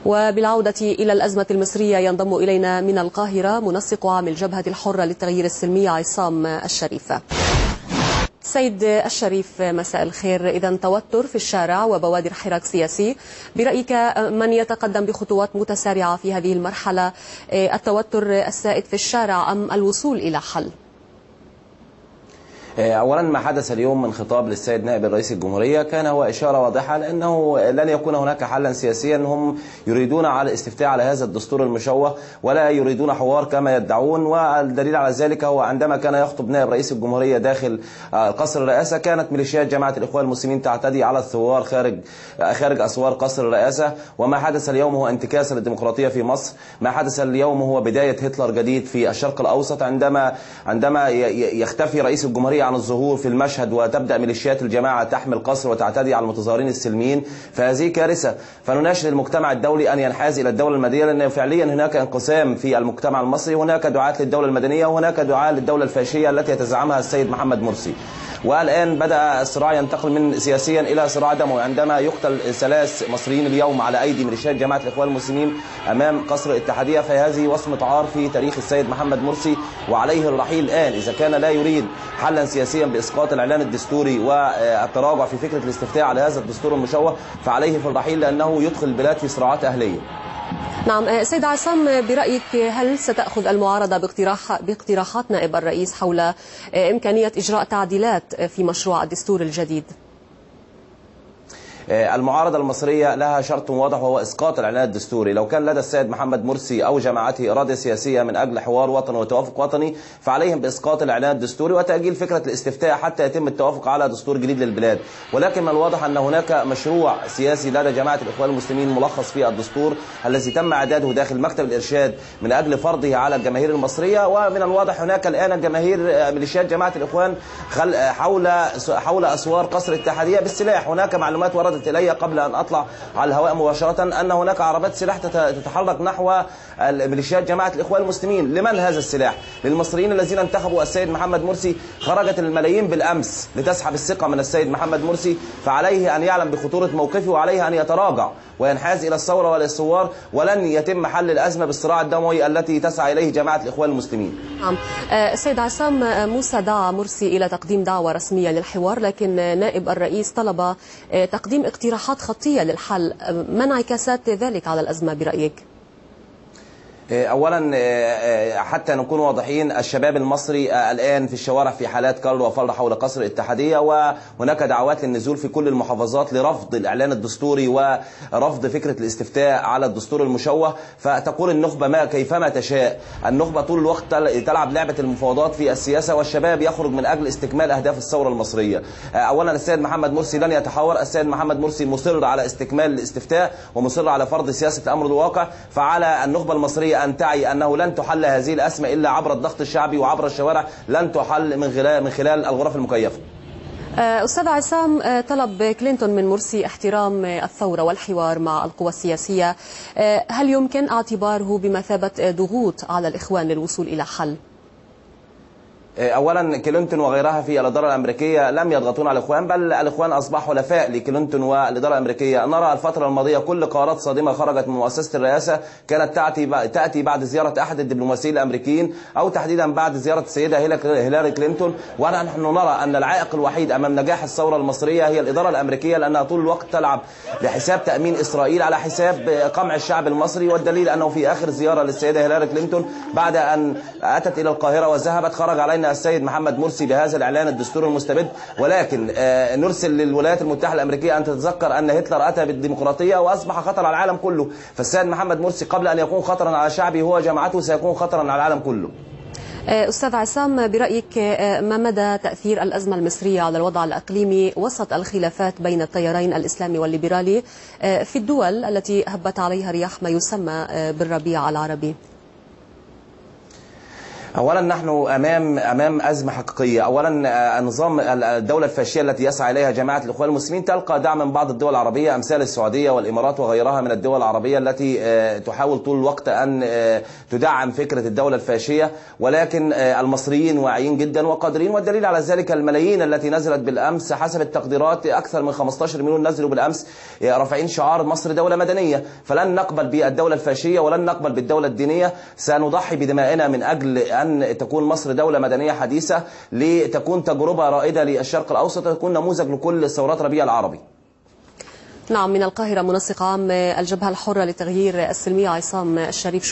وبالعودة إلى الأزمة المصرية ينضم إلينا من القاهرة منسق عام الجبهة الحرة للتغيير السلمي عصام الشريف. سيد الشريف، مساء الخير. إذا توتر في الشارع وبوادر حراك سياسي، برأيك من يتقدم بخطوات متسارعة في هذه المرحلة؟ التوتر السائد في الشارع أم الوصول إلى حل؟ أولا ما حدث اليوم من خطاب للسيد نائب الرئيس الجمهورية كان هو إشارة واضحة لأنه لن يكون هناك حلا سياسيا. هم يريدون على الاستفتاء على هذا الدستور المشوه ولا يريدون حوار كما يدعون، والدليل على ذلك هو عندما كان يخطب نائب رئيس الجمهورية داخل قصر الرئاسة كانت ميليشيات جماعة الإخوان المسلمين تعتدي على الثوار خارج أسوار قصر الرئاسة. وما حدث اليوم هو انتكاسة للديمقراطية في مصر. ما حدث اليوم هو بداية هتلر جديد في الشرق الأوسط عندما يختفي رئيس الجمهورية عن الظهور في المشهد وتبدأ ميليشيات الجماعة تحمي القصر وتعتدي على المتظاهرين السلميين، فهذه كارثة. فنناشد المجتمع الدولي أن ينحاز إلى الدولة المدنية، لأن فعليا هناك انقسام في المجتمع المصري، هناك دعاة للدولة المدنية وهناك دعاة للدولة الفاشية التي يتزعمها السيد محمد مرسي. والآن بدأ الصراع ينتقل من سياسيا إلى صراع دموي عندما يقتل 3 مصريين اليوم على أيدي ميليشيات جماعة الإخوان المسلمين أمام قصر الاتحادية، فهذه وصمة عار في تاريخ السيد محمد مرسي، وعليه الرحيل الآن إذا كان لا يريد حلا سياسيا بإسقاط الإعلان الدستوري والتراجع في فكرة الاستفتاء على هذا الدستور المشوه، فعليه في الرحيل لأنه يدخل البلاد في صراعات أهلية. نعم سيد عصام، برأيك هل ستأخذ المعارضة باقتراحات نائب الرئيس حول إمكانية إجراء تعديلات في مشروع الدستور الجديد؟ المعارضة المصرية لها شرط واضح وهو إسقاط الإعلان الدستوري. لو كان لدى السيد محمد مرسي أو جماعته إرادة سياسية من أجل حوار وطني وتوافق وطني فعليهم بإسقاط الإعلان الدستوري وتأجيل فكرة الاستفتاء حتى يتم التوافق على دستور جديد للبلاد. ولكن من الواضح أن هناك مشروع سياسي لدى جماعة الإخوان المسلمين ملخص في الدستور الذي تم إعداده داخل مكتب الإرشاد من أجل فرضه على الجماهير المصرية. ومن الواضح هناك الآن الجماهير ميليشيات جماعة الإخوان حول أسوار قصر الاتحادية بالسلاح. هناك معلومات وردت إلي قبل أن أطلع على الهواء مباشرة أن هناك عربات سلاح تتحرك نحو ميليشيات جماعة الإخوان المسلمين. لمن هذا السلاح؟ للمصريين الذين انتخبوا السيد محمد مرسي. خرجت الملايين بالأمس لتسحب الثقة من السيد محمد مرسي، فعليه أن يعلم بخطورة موقفه وعليه أن يتراجع وينحاز إلى الثورة والثوار، ولن يتم حل الأزمة بالصراع الدموي التي تسعى إليه جماعة الإخوان المسلمين. نعم سيد عصام، موسى دعا مرسي إلى تقديم دعوة رسمية للحوار، لكن نائب الرئيس طلب تقديم اقتراحات خطية للحل. ما انعكاسات ذلك على الأزمة برأيك؟ اولا حتى نكون واضحين، الشباب المصري الان في الشوارع في حالات كر وفر حول قصر الاتحاديه، وهناك دعوات للنزول في كل المحافظات لرفض الاعلان الدستوري ورفض فكره الاستفتاء على الدستور المشوه. فتقول النخبه ما كيفما تشاء. النخبه طول الوقت تلعب لعبه المفاوضات في السياسه، والشباب يخرج من اجل استكمال اهداف الثوره المصريه. اولا السيد محمد مرسي لن يتحاور. السيد محمد مرسي مصر على استكمال الاستفتاء ومصر على فرض سياسه الامر الواقع. فعلى النخبه المصريه أن تعي أنه لن تحل هذه الأزمة إلا عبر الضغط الشعبي وعبر الشوارع، لن تحل من خلال الغرف المكيفة. أستاذ عصام، طلب كلينتون من مرسي احترام الثورة والحوار مع القوى السياسية، هل يمكن اعتباره بمثابة ضغوط على الإخوان للوصول إلى حل؟ اولا كلينتون وغيرها في الاداره الامريكيه لم يضغطون على الاخوان، بل الاخوان اصبحوا حلفاء لكلينتون والاداره الامريكيه. نرى الفتره الماضيه كل قرارات صادمه خرجت من مؤسسه الرئاسه كانت تاتي بعد زياره احد الدبلوماسيين الامريكيين، او تحديدا بعد زياره السيده هيلاري كلينتون. ونحن نرى ان العائق الوحيد امام نجاح الثوره المصريه هي الاداره الامريكيه، لانها طول الوقت تلعب لحساب تامين اسرائيل على حساب قمع الشعب المصري. والدليل انه في اخر زياره للسيده هيلاري كلينتون بعد ان اتت الى القاهره وذهبت، خرج علينا السيد محمد مرسي بهذا الاعلان الدستور المستبد. ولكن نرسل للولايات المتحده الامريكيه ان تتذكر ان هتلر اتى بالديمقراطيه واصبح خطر على العالم كله. فالسيد محمد مرسي قبل ان يكون خطرا على شعبه هو جماعته سيكون خطرا على العالم كله. أستاذ عصام، برأيك ما مدى تأثير الأزمة المصرية على الوضع الإقليمي وسط الخلافات بين التيارين الإسلامي والليبرالي في الدول التي هبت عليها رياح ما يسمى بالربيع العربي؟ أولا نحن أمام أزمة حقيقية. أولا نظام الدولة الفاشية التي يسعى إليها جماعة الإخوان المسلمين تلقى دعم من بعض الدول العربية أمثال السعودية والإمارات وغيرها من الدول العربية التي تحاول طول الوقت أن تدعم فكرة الدولة الفاشية، ولكن المصريين واعيين جدا وقادرين، والدليل على ذلك الملايين التي نزلت بالأمس. حسب التقديرات أكثر من 15 مليون نزلوا بالأمس رافعين شعار مصر دولة مدنية. فلن نقبل بالدولة الفاشية ولن نقبل بالدولة الدينية. سنضحي بدمائنا من أجل أن تكون مصر دولة مدنية حديثة، لتكون تجربة رائدة للشرق الأوسط وتكون نموذج لكل ثورات ربيع العربي. نعم، من القاهرة منسق عام الجبهة الحرة للتغيير السلمي عصام الشريف.